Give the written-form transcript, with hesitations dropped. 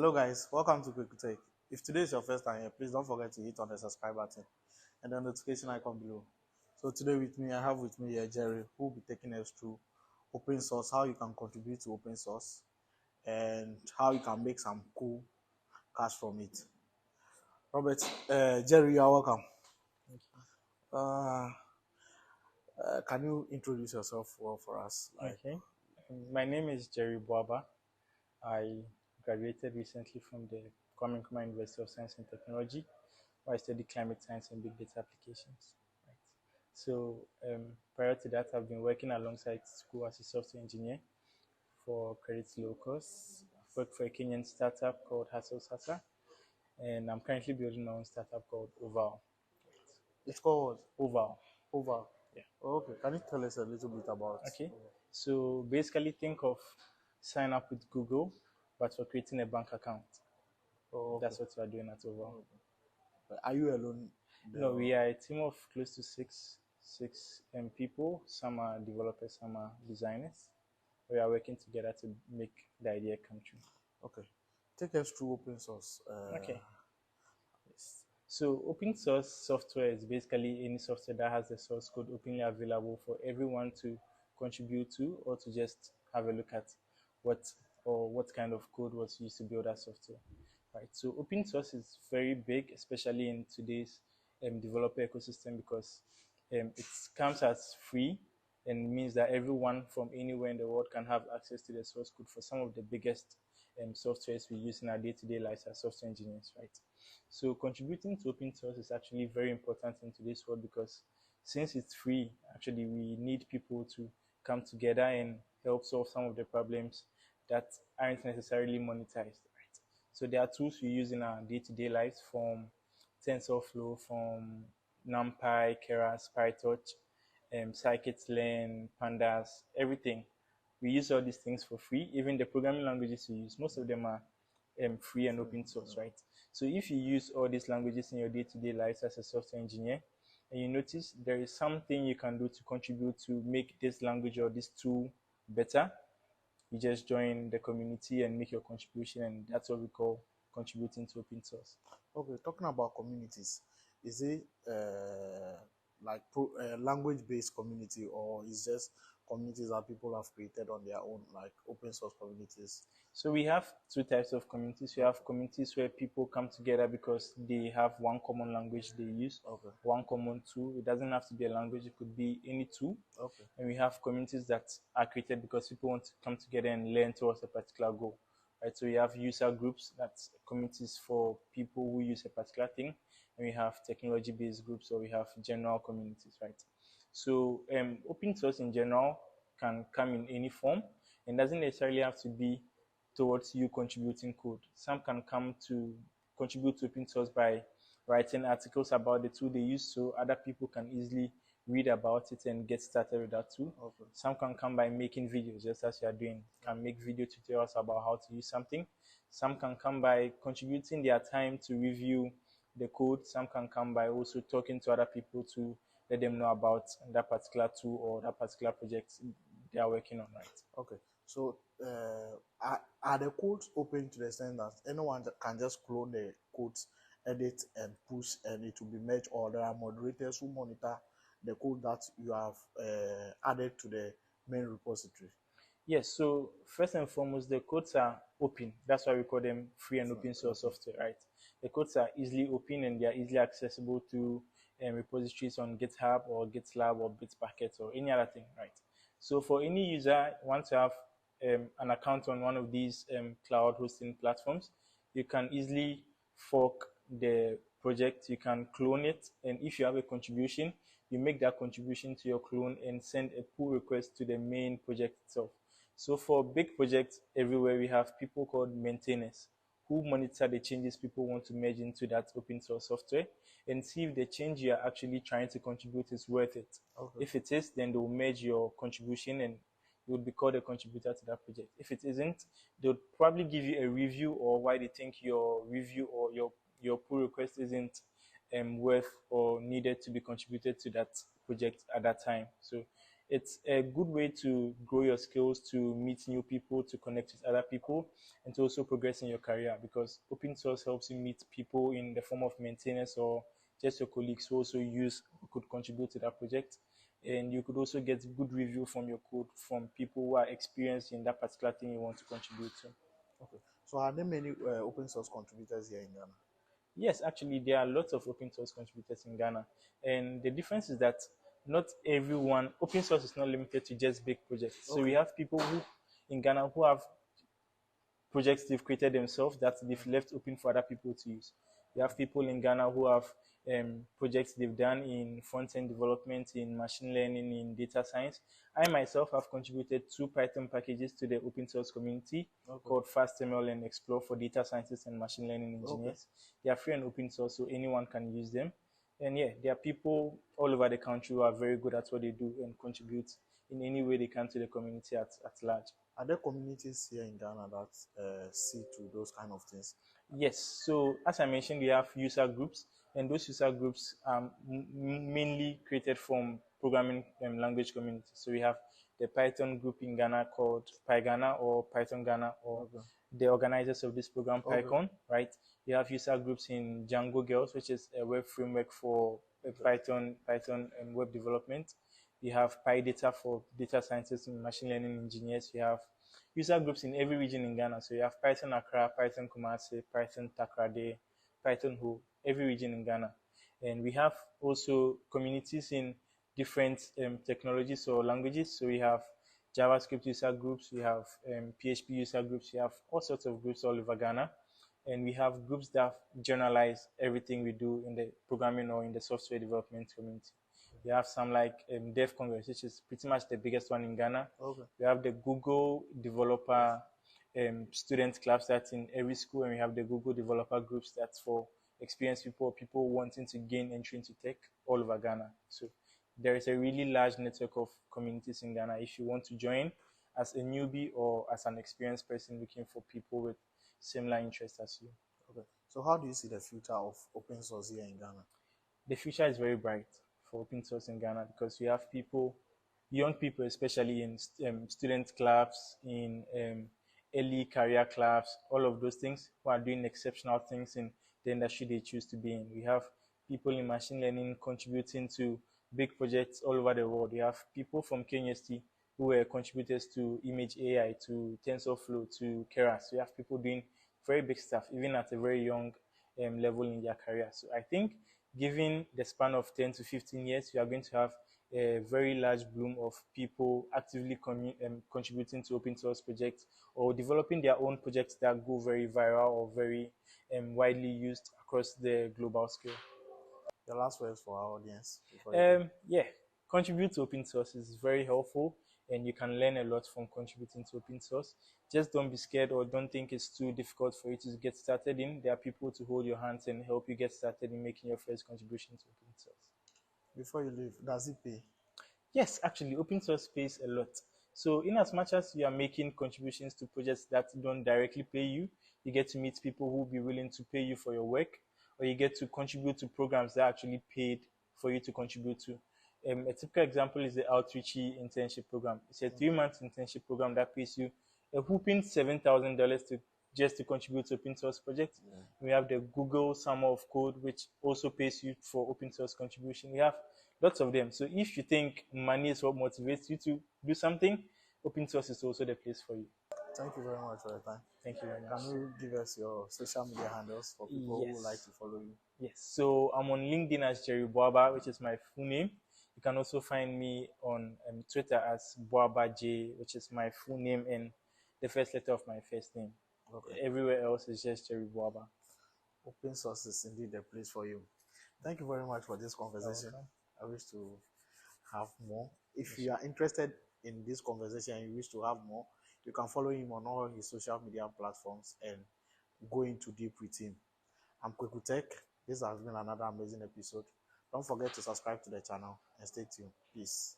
Hello guys, welcome to Quick Take. If today is your first time here, please don't forget to hit on the subscribe button and the notification icon below. So today I have with me here Jerry, who will be taking us through open source, how you can contribute to open source, and how you can make some cool cash from it. Robert, Jerry, you are welcome. Can you introduce yourself for us? Okay. My name is Jerry Buaba. I graduated recently from the Kwame Nkrumah University of Science and Technology, where I studied climate science and big data applications. Right. So prior to that, I've been working alongside school as a software engineer for Credit Locus. I've worked for a Kenyan startup called Hustle Sasa, and I'm currently building my own startup called Oval. It's called Oval. Over. Yeah. Okay, can you tell us a little bit about Okay. So basically think of sign up with Google, but for creating a bank account. Oh, okay. That's what we are doing at Oval. Are you alone? No, we are a team of close to six people. Some are developers, some are designers. We are working together to make the idea come true. Okay. Take us through open source. Okay. So open source software is basically any software that has the source code openly available for everyone to contribute to, or to just have a look at what kind of code was used to build that software. Right. So open source is very big, especially in today's developer ecosystem, because it comes as free and means that everyone from anywhere in the world can have access to the source code for some of the biggest softwares we use in our day-to-day lives as software engineers, right? So contributing to open source is actually very important in today's world, because since it's free, actually we need people to come together and help solve some of the problems that aren't necessarily monetized, right? So there are tools we use in our day-to-day lives, from TensorFlow, from NumPy, Keras, PyTorch, scikit-learn, Pandas, everything. We use all these things for free. Even the programming languages we use, most of them are free and open source, right? So if you use all these languages in your day-to-day lives as a software engineer, and you notice there is something you can do to contribute to make this language or this tool better, you just join the community and make your contribution, and that's what we call contributing to open source. Okay, talking about communities, is it like language-based community, or is just communities that people have created on their own, like open source communities? So we have two types of communities. We have communities where people come together because they have one common language they use, Okay. one common tool. It doesn't have to be a language, it could be any tool. Okay. And we have communities that are created because people want to come together and learn towards a particular goal. Right? So we have user groups, that's communities for people who use a particular thing. And we have technology-based groups, or we have general communities, right? So open source in general can come in any form, and doesn't necessarily have to be towards you contributing code. Some can come to contribute to open source by writing articles about the tool they use, so other people can easily read about it and get started with that tool. Okay. Some can come by making videos, just as you are doing, can make video tutorials about how to use something. Some can come by contributing their time to review the code. Some can come by also talking to other people to let them know about that particular tool or that particular project they are working on, right? Okay. So are the codes open to the extent that anyone can just clone the codes, edit and push, and it will be merged, or there are moderators who monitor the code that you have added to the main repository? Yes, so first and foremost, the codes are open. That's why we call them free and open source software, right? The codes are easily open and they are easily accessible to repositories on GitHub or GitLab or Bitbucket or any other thing, right? So for any user, once you have an account on one of these cloud hosting platforms, you can easily fork the project, you can clone it, and if you have a contribution, you make that contribution to your clone and send a pull request to the main project itself. So for big projects everywhere, we have people called maintainers who monitor the changes people want to merge into that open source software and see if the change you are actually trying to contribute is worth it. Okay. If it is, then they'll merge your contribution and you will be called a contributor to that project. If it isn't, they'll probably give you a review or why they think your review or your pull request isn't worth or needed to be contributed to that project at that time. So It's a good way to grow your skills, to meet new people, to connect with other people, and to also progress in your career, because open source helps you meet people in the form of maintainers or just your colleagues who also could contribute to that project. And you could also get good review from your code from people who are experienced in that particular thing you want to contribute to. Okay. So are there many open source contributors here in Ghana? Yes, actually, there are lots of open source contributors in Ghana. And the difference is that not everyone, open source is not limited to just big projects. So we Okay. have people who in Ghana who have projects they've created themselves that they've left open for other people to use. We have people in Ghana who have projects they've done in front-end development, in machine learning, in data science. I myself have contributed 2 Python packages to the open source community Okay. called FastML and Explore for data scientists and machine learning engineers. Okay. They are free and open source, so anyone can use them. And yeah, there are people all over the country who are very good at what they do and contribute in any way they can to the community at large. Are there communities here in Ghana that see to those kind of things? Yes. So as I mentioned, we have user groups, and those user groups are mainly created from programming language communities. So we have the Python group in Ghana called PyGhana or Python Ghana, or Okay. the organizers of this program, Okay. PyCon, right? We have user groups in Django Girls, which is a web framework for Python and web development. We have PyData for data scientists and machine learning engineers. We have user groups in every region in Ghana. So you have Python Accra, Python Kumasi, Python Takrade, Python Ho, every region in Ghana. And we have also communities in different technologies or languages. So we have JavaScript user groups, we have PHP user groups, we have all sorts of groups all over Ghana. And we have groups that generalize everything we do in the programming or in the software development community. We have some like Dev Congress, which is pretty much the biggest one in Ghana. Okay. We have the Google Developer student clubs that's in every school, and we have the Google Developer groups that's for experienced people wanting to gain entry into tech all over Ghana. So there is a really large network of communities in Ghana. If you want to join as a newbie or as an experienced person looking for people with similar interests as you. Okay. So how do you see the future of open source here in Ghana? The future is very bright for open source in Ghana because we have people, young people, especially in student clubs, in early career clubs, all of those things, who are doing exceptional things in the industry they choose to be in. We have people in machine learning contributing to big projects all over the world. We have people from KNST who were contributors to Image AI, to TensorFlow, to Keras. We have people doing very big stuff, even at a very young level in their career. So I think given the span of 10 to 15 years, you are going to have a very large bloom of people actively contributing to open source projects or developing their own projects that go very viral or very widely used across the global scale. The last words for our audience before you go. Yeah, contribute to open source is very helpful, and you can learn a lot from contributing to open source. Just don't be scared or don't think it's too difficult for you to get started in. There are people to hold your hands and help you get started in making your first contribution to open source. Before you leave, does it pay? Yes, actually, open source pays a lot. So, in as much as you are making contributions to projects that don't directly pay you, you get to meet people who will be willing to pay you for your work, or you get to contribute to programs that are actually paid for you to contribute to. A typical example is the Outreachy internship program. It's a 3 month internship program that pays you a whooping $7,000 to just to contribute to open source projects. Yeah. We have the Google Summer of Code, which also pays you for open source contribution. We have lots of them. So if you think money is what motivates you to do something, open source is also the place for you. Thank you very much for your time. Thank you very much. Can you give us your social media handles for people who would like Yes. to follow you? Yes. So I'm on LinkedIn as Jerry Buaba, which is my full name. You can also find me on Twitter as Buaba J, which is my full name and the first letter of my first name. Okay. Everywhere else is just Jerry Buaba. Open source is indeed the place for you. Thank you very much for this conversation. I wish to have more. If you are interested in this conversation and you wish to have more, you can follow him on all his social media platforms and go into deep with him. I'm Kweku Tech. This has been another amazing episode. Don't forget to subscribe to the channel and stay tuned. Peace.